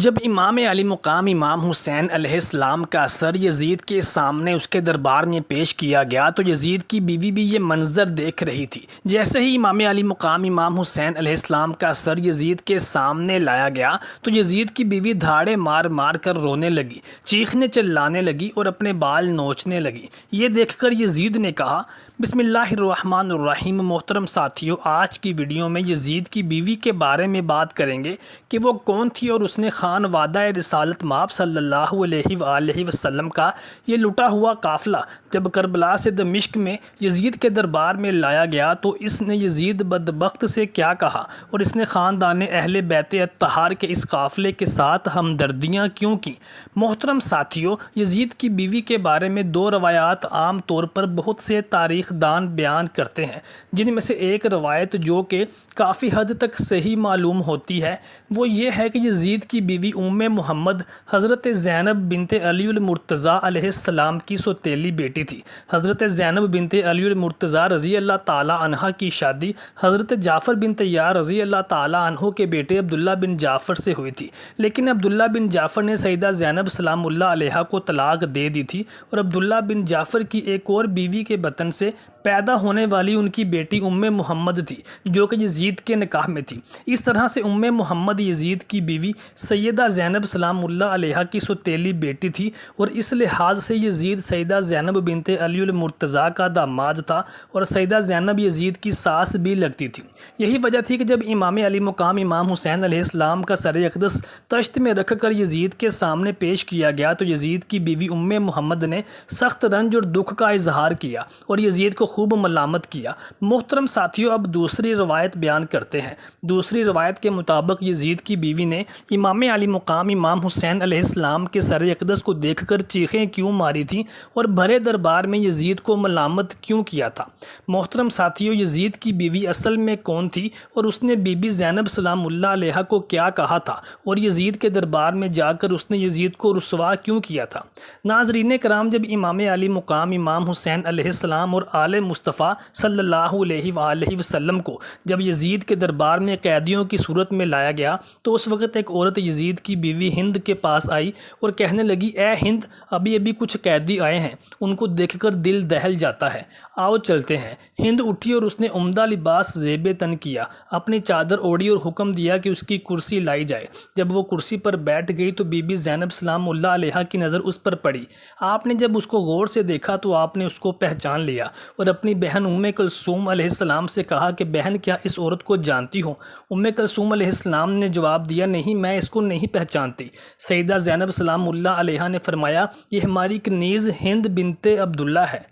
جب امام علی مقام امام حسین علیہ السلام کا سر یزید کے سامنے اس کے دربار میں پیش کیا گیا تو یزید کی بیوی بھی یہ منظر دیکھ رہی تھی۔ جیسے ہی امام علی مقام امام حسین علیہ السلام کا سر یزید کے سامنے لایا گیا تو یزید کی بیوی دھاڑے مار مار کر رونے لگی، چیخنے چلانے لگی اور اپنے بال نوچنے لگی۔ یہ دیکھ کر یزید نے کہا، بسم اللہ الرحمن الرحیم۔ محترم ساتھیو، آج کی ویڈیو میں یزید کی بیوی کے بارے میں بات کریں گے کہ وہ کون تھی اور اس نے خان وعدہ رسالت مآب صلی اللہ علیہ وآلہ وسلم کا یہ لٹا ہوا قافلہ جب کربلا سے دمشق میں یزید کے دربار میں لایا گیا تو اس نے یزید بدبخت سے کیا کہا اور اس نے خاندان اہل بیت اطہار کے اس قافلے کے ساتھ ہمدردیاں کیوں کی۔ محترم ساتھیو، یزید کی بیوی کے بارے میں دو روایات عام طور پر بہت سے تاریخ دان بیان کرتے ہیں، جن میں سے ایک روایت جو کہ کافی حد تک صحیح معلوم ہوتی ہے وہ یہ ہے کہ یزید کی بیوی ام محمد حضرت زینب بنت علی المرتضیٰ علیہ السلام کی سوتیلی بیٹی تھی۔ حضرت زینب بنت علی المرتضیٰ رضی اللہ تعالی عنہ کی شادی حضرت جعفر بن طیار رضی اللہ تعالی عنہ کے بیٹے عبداللہ بن جعفر سے ہوئی تھی، لیکن عبداللہ بن جعفر نے سیدہ زینب سلام اللہ علیہا کو طلاق دے دی تھی اور عبداللہ بن جعفر کی ایک اور بیوی کے بطن سے پیدا ہونے والی ان کی بیٹی ام محمد تھی جو کہ یزید کے نکاح میں تھی۔ اس طرح سے ام محمد یزید کی بیوی سیدہ زینب سلام اللہ علیہا کی سوتیلی بیٹی تھی اور اس لحاظ سے یزید سیدہ زینب بنت علی المرتضیٰ کا داماد تھا اور سیدہ زینب یزید کی ساس بھی لگتی تھی۔ یہی وجہ تھی کہ جب امام علی مقام امام حسین علیہ السلام کا سر اقدس تشت میں رکھ کر یزید کے سامنے پیش کیا گیا تو یزید کی بیوی ام محمد نے سخت رنج اور دکھ کا اظہار کیا اور یزید کو خوب ملامت کیا۔ محترم ساتھیوں، اب دوسری روایت بیان کرتے ہیں۔ دوسری روایت کے مطابق یزید کی بیوی نے امام علی مقام امام حسین علیہ السلام کے سر اقدس کو دیکھ کر چیخیں کیوں ماری تھیں اور بھرے دربار میں یزید کو ملامت کیوں کیا تھا۔ محترم ساتھیوں، یزید کی بیوی اصل میں کون تھی اور اس نے بی بی زینب سلام اللہ علیہا کو کیا کہا تھا اور یزید کے دربار میں جا کر اس نے یزید کو رسوا کیوں کیا تھا؟ ناظرین کرام، جب امام علی مقام امام حسین علیہ السلام اور آل مصطفیٰ صلی اللہ علیہ وآلہ وسلم کو جب یزید کے دربار میں قیدیوں کی صورت میں لایا گیا تو اس وقت ایک عورت یزید کی بیوی ہند کے پاس آئی اور کہنے لگی، اے ہند، ابھی کچھ قیدی آئے ہیں، ان کو دیکھ کر دل دہل جاتا ہے، آؤ چلتے ہیں۔ ہند اٹھی اور اس نے عمدہ لباس زیب تن کیا، اپنی چادر اوڑھی اور حکم دیا کہ اس کی کرسی لائی جائے۔ جب وہ کرسی پر بیٹھ گئی تو بی بی زینب سلام اللہ علیہا کی نظر اس پر پڑی۔ آپ نے جب اس کو غور سے دیکھا تو آپ نے اس کو پہچان لیا اور اپنی بہن ام کلثوم علیہ السلام سے کہا کہ بہن، کیا اس عورت کو جانتی ہو؟ ام کلثوم علیہ السلام نے جواب دیا، نہیں، میں اس کو نہیں پہچانتی۔ سیدہ زینب سلام اللہ علیہا نے فرمایا، یہ ہماری کنیز ہند بنت عبداللہ ہے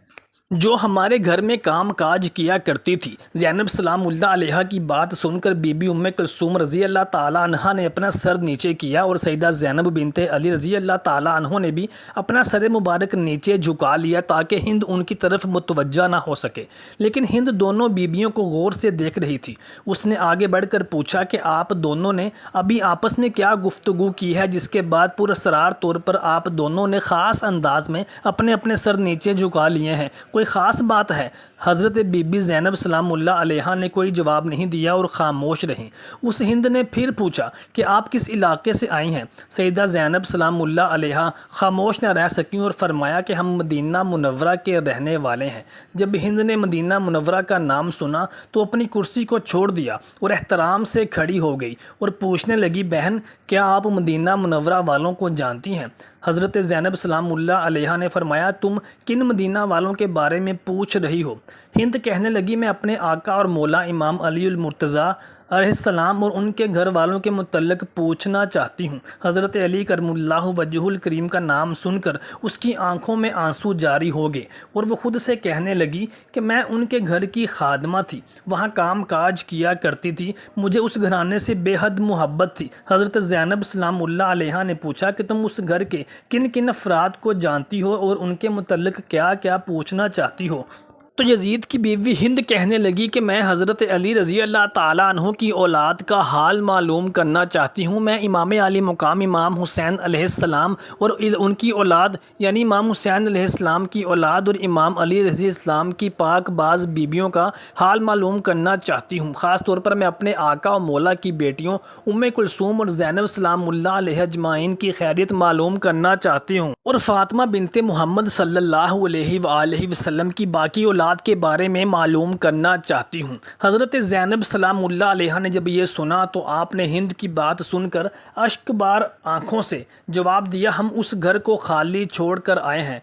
جو ہمارے گھر میں کام کاج کیا کرتی تھی۔ زینب سلام اللہ علیہا کی بات سن کر بی بی ام کلثوم رضی اللہ تعالی عنہ نے اپنا سر نیچے کیا اور سیدہ زینب بنت علی رضی اللہ تعالی عنہ نے بھی اپنا سر مبارک نیچے جھکا لیا تاکہ ہند ان کی طرف متوجہ نہ ہو سکے، لیکن ہند دونوں بیبیوں کو غور سے دیکھ رہی تھی۔ اس نے آگے بڑھ کر پوچھا کہ آپ دونوں نے ابھی آپس میں کیا گفتگو کی ہے، جس کے بعد پراسرار طور پر آپ دونوں نے خاص انداز میں اپنے اپنے سر نیچے جھکا لیے ہیں، کوئی خاص بات ہے؟ حضرت بی بی زینب سلام اللہ علیہا نے کوئی جواب نہیں دیا اور خاموش رہیں۔ اس ہند نے پھر پوچھا کہ آپ کس علاقے سے آئی ہیں؟ سیدہ زینب سلام اللہ علیہا خاموش نہ رہ سکیں اور فرمایا کہ ہم مدینہ منورہ کے رہنے والے ہیں۔ جب ہند نے مدینہ منورہ کا نام سنا تو اپنی کرسی کو چھوڑ دیا اور احترام سے کھڑی ہو گئی اور پوچھنے لگی، بہن، کیا آپ مدینہ منورہ والوں کو جانتی ہیں؟ حضرت زینب سلام اللہ علیہا نے فرمایا، تم کن مدینہ والوں کے بارے میں پوچھ رہی ہو؟ ہند کہنے لگی، میں اپنے آقا اور مولا امام علی المرتضیٰ علیہ السلام اور ان کے گھر والوں کے متعلق پوچھنا چاہتی ہوں۔ حضرت علی کرم اللہ وجہہ الکریم کا نام سن کر اس کی آنکھوں میں آنسو جاری ہو گئے اور وہ خود سے کہنے لگی کہ میں ان کے گھر کی خادمہ تھی، وہاں کام کاج کیا کرتی تھی، مجھے اس گھرانے سے بے حد محبت تھی۔ حضرت زینب سلام اللہ علیہا نے پوچھا کہ تم اس گھر کے کن کن افراد کو جانتی ہو اور ان کے متعلق کیا کیا پوچھنا چاہتی ہو؟ تو یزید کی بیوی ہند کہنے لگی کہ میں حضرت علی رضی اللہ تعالیٰ عنہ کی اولاد کا حال معلوم کرنا چاہتی ہوں۔ میں امام علی مقام امام حسین علیہ السلام اور ان کی اولاد یعنی امام حسین علیہ السلام کی اولاد اور امام علی رضی السلام کی پاک باز بیویوں کا حال معلوم کرنا چاہتی ہوں۔ خاص طور پر میں اپنے آقا و مولا کی بیٹیوں ام کلثوم اور زینب سلام اللہ علیہ اجمعین کی خیریت معلوم کرنا چاہتی ہوں، اور فاطمہ بنت محمد صلی اللہ علیہ وآلہ وسلم کی باقی اولاد کے بارے میں معلوم کرنا چاہتی ہوں۔ حضرت زینب سلام اللہ علیہ نے جب یہ سنا تو آپ نے ہند کی بات سن کر اشک بار آنکھوں سے جواب دیا، ہم اس گھر کو خالی چھوڑ کر آئے ہیں۔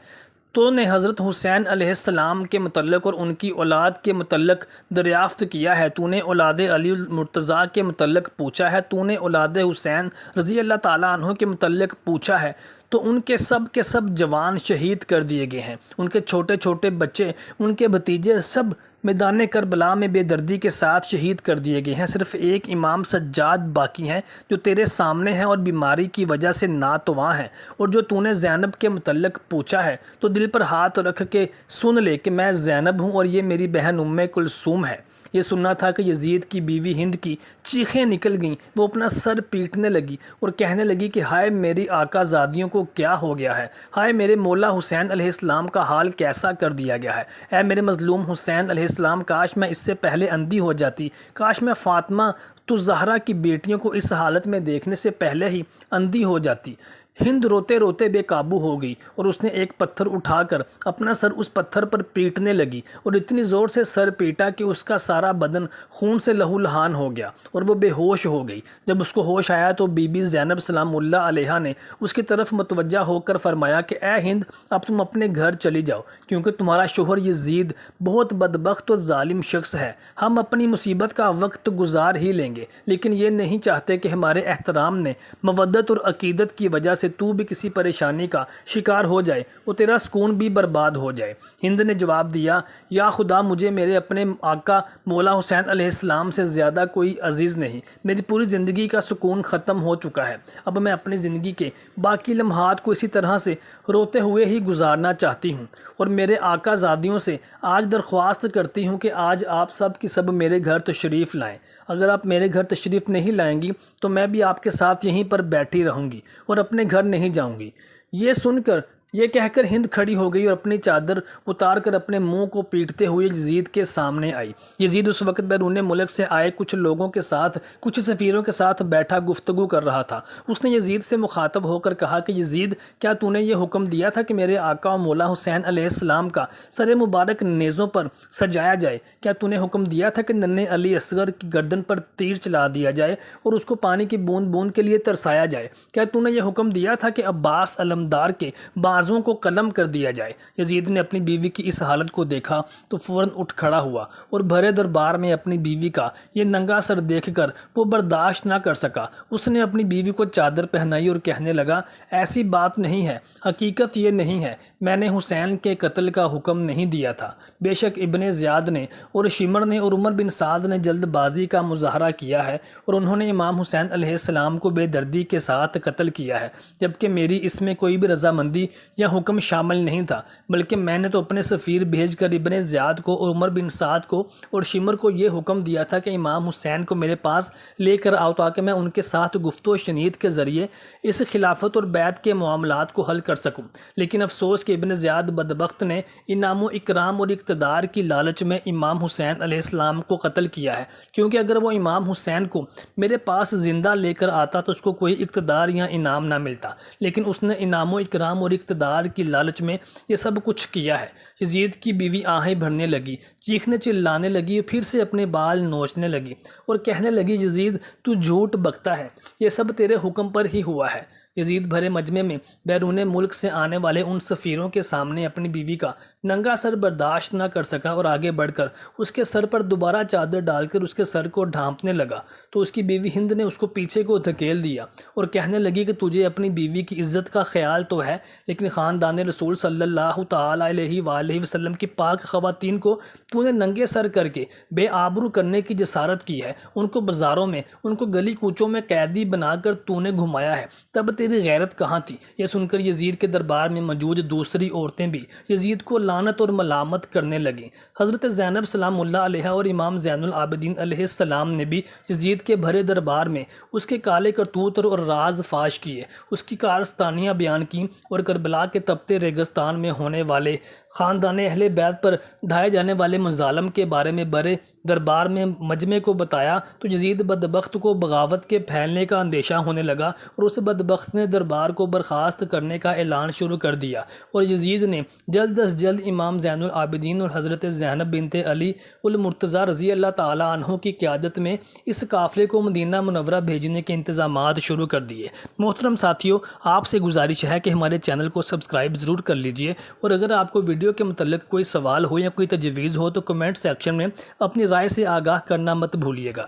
تو نے حضرت حسین علیہ السلام کے متعلق اور ان کی اولاد کے متعلق دریافت کیا ہے؟ تو نے اولاد علی المرتضیٰ کے متعلق پوچھا ہے؟ تو نے اولاد حسین رضی اللہ تعالیٰ عنہ کے متعلق پوچھا ہے؟ تو ان کے سب جوان شہید کر دیے گئے ہیں، ان کے چھوٹے چھوٹے بچے، ان کے بھتیجے سب میدان کربلا میں بے دردی کے ساتھ شہید کر دیے گئے ہیں۔ صرف ایک امام سجاد باقی ہیں جو تیرے سامنے ہیں اور بیماری کی وجہ سے ناتواں ہیں۔ اور جو تو نے زینب کے متعلق پوچھا ہے تو دل پر ہاتھ رکھ کے سن لے کہ میں زینب ہوں اور یہ میری بہن ام کلثوم ہے۔ یہ سننا تھا کہ یزید کی بیوی ہند کی چیخیں نکل گئیں، وہ اپنا سر پیٹنے لگی اور کہنے لگی کہ ہائے میری آقا زادیوں کو کیا ہو گیا ہے، ہائے میرے مولا حسین علیہ السلام کا حال کیسا کر دیا گیا ہے، اے میرے مظلوم حسین علیہ السلام، کاش میں اس سے پہلے اندھی ہو جاتی، کاش میں فاطمہ تو زہرا کی بیٹیوں کو اس حالت میں دیکھنے سے پہلے ہی اندھی ہو جاتی۔ ہند روتے روتے بے قابو ہو گئی اور اس نے ایک پتھر اٹھا کر اپنا سر اس پتھر پر پیٹنے لگی اور اتنی زور سے سر پیٹا کہ اس کا سارا بدن خون سے لہو لہان ہو گیا اور وہ بے ہوش ہو گئی۔ جب اس کو ہوش آیا تو بی بی زینب سلام اللہ علیہ نے اس کی طرف متوجہ ہو کر فرمایا کہ اے ہند، اب تم اپنے گھر چلی جاؤ، کیونکہ تمہارا شوہر یزید بہت بدبخت اور ظالم شخص ہے۔ ہم اپنی مصیبت کا وقت گزار ہی لیں گے، لیکن یہ نہیں چاہتے کہ ہمارے احترام میں مودت اور عقیدت کی وجہ سے تو بھی کسی پریشانی کا شکار ہو جائے اور تیرا سکون بھی برباد ہو جائے۔ ہند نے جواب دیا، یا خدا، مجھے میرے اپنے آقا مولا حسین علیہ السلام سے زیادہ کوئی عزیز نہیں۔ میری پوری زندگی کا سکون ختم ہو چکا ہے۔ اب میں اپنی زندگی کے باقی لمحات کو اسی طرح سے روتے ہوئے ہی گزارنا چاہتی ہوں، اور میرے آقا زادیوں سے آج درخواست کرتی ہوں کہ آج آپ سب کی سب میرے گھر تشریف لائیں۔ اگر آپ میرے گھر تشریف نہیں لائیں گی تو میں بھی آپ کے ساتھ یہیں پر بیٹھی رہوں گی اور اپنے گھر نہیں جاؤں گی۔ یہ کہہ کر ہند کھڑی ہو گئی اور اپنی چادر اتار کر اپنے منہ کو پیٹتے ہوئے یزید کے سامنے آئی۔ یزید اس وقت بیرون ملک سے آئے کچھ لوگوں کے ساتھ، کچھ سفیروں کے ساتھ بیٹھا گفتگو کر رہا تھا۔ اس نے یزید سے مخاطب ہو کر کہا کہ یزید، کیا تو نے یہ حکم دیا تھا کہ میرے آقا و مولا حسین علیہ السلام کا سر مبارک نیزوں پر سجایا جائے؟ کیا تو نے حکم دیا تھا کہ ننھے علی اصغر کی گردن پر تیر چلا دیا جائے اور اس کو پانی کی بوند بوند کے لیے ترسایا جائے؟ کیا تو نے یہ حکم دیا تھا کہ عباس علمدار کے بازوں کو قلم کر دیا جائے؟ یزید نے اپنی بیوی کی اس حالت کو دیکھا تو فوراً اٹھ کھڑا ہوا اور بھرے دربار میں اپنی بیوی کا یہ ننگا سر دیکھ کر وہ برداشت نہ کر سکا۔ اس نے اپنی بیوی کو چادر پہنائی اور کہنے لگا، ایسی بات نہیں ہے، حقیقت یہ نہیں ہے، میں نے حسین کے قتل کا حکم نہیں دیا تھا۔ بے شک ابن زیاد نے اور شمر نے اور عمر بن سعد نے جلد بازی کا مظاہرہ کیا ہے اور انہوں نے امام حسین علیہ السلام کو بے دردی کے ساتھ قتل کیا ہے، جبکہ میری اس میں کوئی بھی رضامندی یا حکم شامل نہیں تھا، بلکہ میں نے تو اپنے سفیر بھیج کر ابن زیاد کو اور عمر بن سعد کو اور شمر کو یہ حکم دیا تھا کہ امام حسین کو میرے پاس لے کر آؤ تاکہ میں ان کے ساتھ گفت و شنید کے ذریعے اس خلافت اور بیعت کے معاملات کو حل کر سکوں۔ لیکن افسوس کہ ابن زیاد بدبخت نے انعام و اکرام اور اقتدار کی لالچ میں امام حسین علیہ السلام کو قتل کیا ہے، کیونکہ اگر وہ امام حسین کو میرے پاس زندہ لے کر آتا تو اس کو کوئی اقتدار یا انعام نہ ملتا، لیکن اس نے انعام و اکرام اور اقتدار کی لالچ میں یہ سب کچھ کیا ہے۔ یزید کی بیوی آہیں بھرنے لگی، چیخنے چلانے لگی، پھر سے اپنے بال نوچنے لگی اور کہنے لگی، یزید تو جھوٹ بکتا ہے، یہ سب تیرے حکم پر ہی ہوا ہے۔ یزید بھرے مجمع میں بیرون ملک سے آنے والے ان سفیروں کے سامنے اپنی بیوی کا ننگا سر برداشت نہ کر سکا اور آگے بڑھ کر اس کے سر پر دوبارہ چادر ڈال کر اس کے سر کو ڈھانپنے لگا تو اس کی بیوی ہند نے اس کو پیچھے کو دھکیل دیا اور کہنے لگی کہ تجھے اپنی بیوی کی عزت کا خیال تو ہے، لیکن خاندان رسول صلی اللہ تعالیٰ علیہ وآلہ وسلم کی پاک خواتین کو تو نے ننگے سر کر کے بے آبرو کرنے کی جسارت کی ہے، ان کو بازاروں میں، ان کو گلی کوچوں میں قیدی بنا کر تو نے گھمایا ہے، تب تیری غیرت کہاں تھی؟ یہ سن کر یزید کے دربار میں موجود دوسری عورتیں بھی یزید کو لعنت اور ملامت کرنے لگیں۔ حضرت زینب سلام اللہ علیہ اور امام زین العابدین علیہ السلام نے بھی یزید کے بھرے دربار میں اس کے کالے کرتوت اور راز فاش کیے، اس کی کارستانیاں بیان کی اور کربلا کے تپتے ریگستان میں ہونے والے خاندان اہل بیت پر ڈھائے جانے والے مظالم کے بارے میں بڑے دربار میں مجمع کو بتایا تو یزید بدبخت کو بغاوت کے پھیلنے کا اندیشہ ہونے لگا اور اس بدبخت نے دربار کو برخاست کرنے کا اعلان شروع کر دیا، اور یزید نے جلد از جلد امام زین العابدین اور حضرت زینب بنت علی المرتضیٰ رضی اللہ تعالیٰ عنہ کی قیادت میں اس قافلے کو مدینہ منورہ بھیجنے کے انتظامات شروع کر دیے۔ محترم ساتھیوں، آپ سے گزارش ہے کہ ہمارے چینل کو سبسکرائب ضرور کر لیجئے، اور اگر آپ کو ویڈیو کے متعلق کوئی سوال ہو یا کوئی تجویز ہو تو کمنٹ سیکشن میں اپنی رائے سے آگاہ کرنا مت بھولیے گا۔